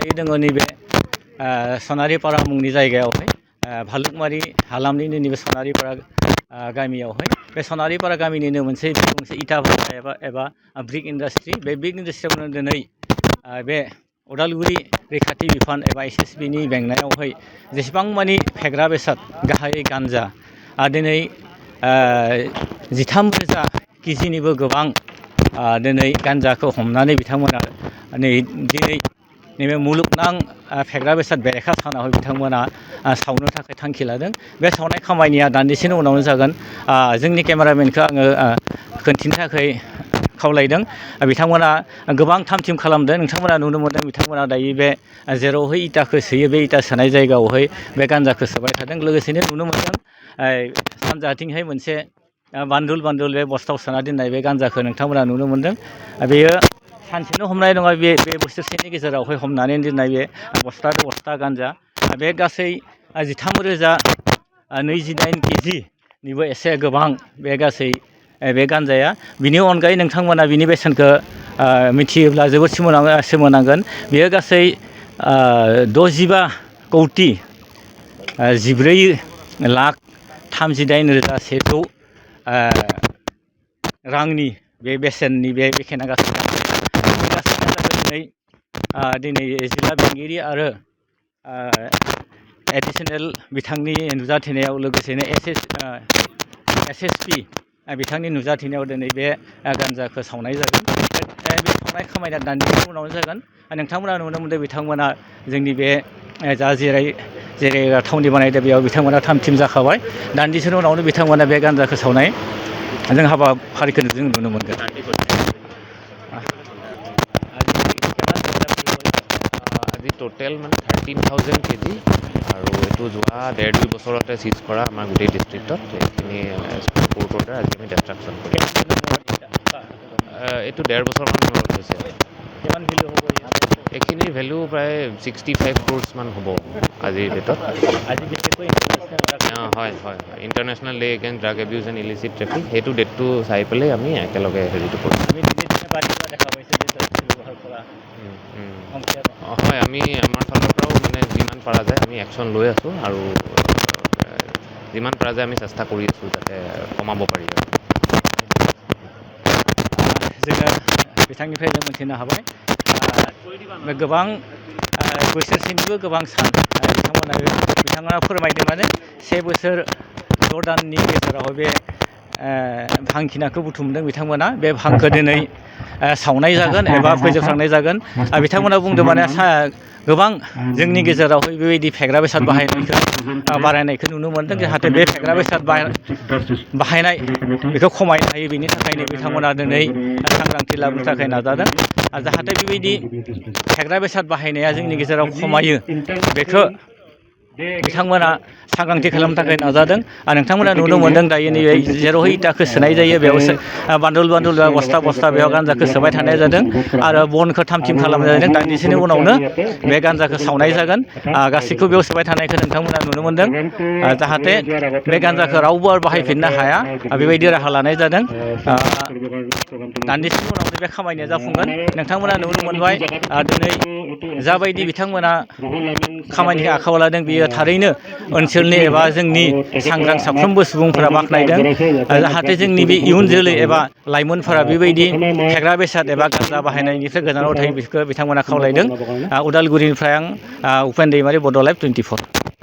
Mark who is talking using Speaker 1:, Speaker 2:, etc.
Speaker 1: जर'खायै दङ नैबे सनारिपारा मुंनि जायगायावहाय भालुकमारि हालामनिनो नैबे सनारिपारा गामियावहाय बे सनारिपारा गामिनिनो मोनसे इटा भाटा एबा ब्रिक इन्डास्ट्रि बे ब्रिक इन्डास्ट्रियावनो दिनै बे उदालगुरि रैखाथि बिफान एबा SSBनि बेंनायावहाय जेसेबां मानि फेग्रा बेसाद गाहायै गान्जा दिनै 13,000 केजिनिबो गोबां दिनै गान्जाखौ हमनानै बिथांमोना दिनै नैबे मुलुगनां फेग्रा बेसाद बेरेखा सानाव बिथांमोना सावनो थाखाय थांखि लादों। बे सावनाय खामानिया दान्दिसेनि उनावनो जागोन। जोंनि केमेरामेनखौ आङो खोन्थिनो थाखाय खावलायदों। बिथांमोना गोबां थाम थिम खालामदों। नोंथांमोना नुनो मोनदों बिथांमोना दायो बे जेरावहाय इटाखौ सोयो बे इटा सोनाय जायगायावहाय बे गान्जाखौ सोबाय थादों। लोगोसेनो नुनो मोनदों सानजाथिंहाय मोनसे बान्दुल बे बस्थायाव सोना दोननाय बे गान्जाखौ नोंथांमोना नुनो मोनदों। बेयो सानसेनो हमनाय नङा, बे बोसोरसेनि गेजेरावहाय हमनानै दोननाय बे बस्था गान्जा बे गासै 13,029 केजिनिबो एसे गोबां बे गासै बे गान्जाया। बिनि अनगायै नोंथांमोना बिनि बेसेनखौ मिथियोब्ला जोबोद सोमोनांगोन। बेयो गासै 65 कौटि 14,38,100 रांनि बे बेसेननि बे बेखेना गासै दिनै जिल्ला बेंगिरि आरो एडिसनेल बिथांनि नुजाथिनायाव लोगोसेनो SSB बिथांनि नुजाथिनायाव दिनै बे गान्जाखौ सावनाय जागोन। बे सावनाय खामानिया दान्दिसेनि उनावनो जागोन। नोंथांमोना नुनो मोनदों बिथांमोना जोंनि बे जा जेरै थावनि बानायदों बेयाव बिथांमोना थाम थिम जाखाबाय। दान्दिसेनि उनावनो बिथांमोना बे गान्जाखौ सावनाय जों हाबाफारिखौ जों नुनो मोनगोन।
Speaker 2: আজি টোটেল মানে 13,000 কেজি আৰু এইটো যোৱা 1.5-2 বছৰতে চিজ কৰা আমাৰ গোটেই ডিষ্ট্ৰিক্টত এইখিনি কোৰ্ট অৰ্ডাৰ আজি আমি ডিষ্ট্ৰাকশ্যন কৰিম। এইটো 1.5 বছৰমান মূৰত হৈছে। এইখিনিৰ ভেলু প্ৰায় 65 crores মান হ'ব আজিৰ ডেটত। হয় international day against drug abuse and illicit traffic, সেইটো ডেটটো চাই পেলাই আমি একেলগে হেৰিটো কৰিম। হয়, আমি আমাৰ ফালৰ পৰাও মানে যিমান পৰা যায় আমি একশ্যন লৈ আছোঁ আৰু যিমান পৰা যায় আমি চেষ্টা কৰি আছোঁ যাতে কমাব পাৰি।
Speaker 1: जोङो बिथांनिफ्राय जों मोनथिनो हाबाय गोबां बोसोरसेनिबो गोबां सान बिथाङा फोरमायदों माने 1 बोसोर 6 दाननि गेजेराव बे भांखिनाखौ बुथुमदों बिथांमोना। बे भांखौ दिनै सावनाय जागोन एबा फोजोबस्रांनाय जागोन। बिथांमोना बुंदों माने गोबां जोंनि गेजेरावहाय बेबायदि फेग्रा बेसाद बारायनायखौ नुनो मोनदों। जाहाथे बे फेग्रा बेसाद बाहायनाय बेखौ खमायनो हायो, बेनि थाखायनो बिथांमोना दिनै सांग्रांथि लाबोनो थाखाय नाजादों। जाहाथे बेबायदि फेग्रा बेसाद बाहायनाया जोंनि गेजेराव खमायो बेखौ बिथांमोना सांग्रांथि खालामनो थाखाय नाजादों। नोंथांमोना नुनो मोनदों दायो नैबे जेरावहाय इटाखौ सोनाय जायो बेयाव बान्दुल बस्था बेयाव गान्जाखौ सोबाय थानाय जादों आरो बनखौ थाम थिम खालामनाय जादों। दान्दिसेनि उनावनो बे गान्जाखौ सावनाय जागोन। गासैखौबो बेयाव सोबाय थानायखौ नोंथांमोना नुनो मोनदों। जाहाथे बे गान्जाखौ रावबो बाहायफिननो हाया बेबायदि राहा लानाय जादों। दान्दिसेनि उनावनो बे खामानिया जाफुंगोन। नोंथांमोना नुनो मोनबाय दिनै जाबायदि बिथांमोना खामानिखौ आखायाव लादों बियो थारैनो ओनसोलनि एबा जोंनि सांग्रां साफ्रोमबो सुबुंफोरा बाख्नायदों। जाहाथे जोंनि बे इयुन जोलै एबा लाइमोनफोरा बेबायदि फेग्रा बेसाद एबा गान्जा बाहायनायनिफ्राय गोजानाव थायो बेखौ बिथांमोना खावलायदों। उदालगुरिनिफ्राय आं उपेन दैमारि, बड' लाइभ 24।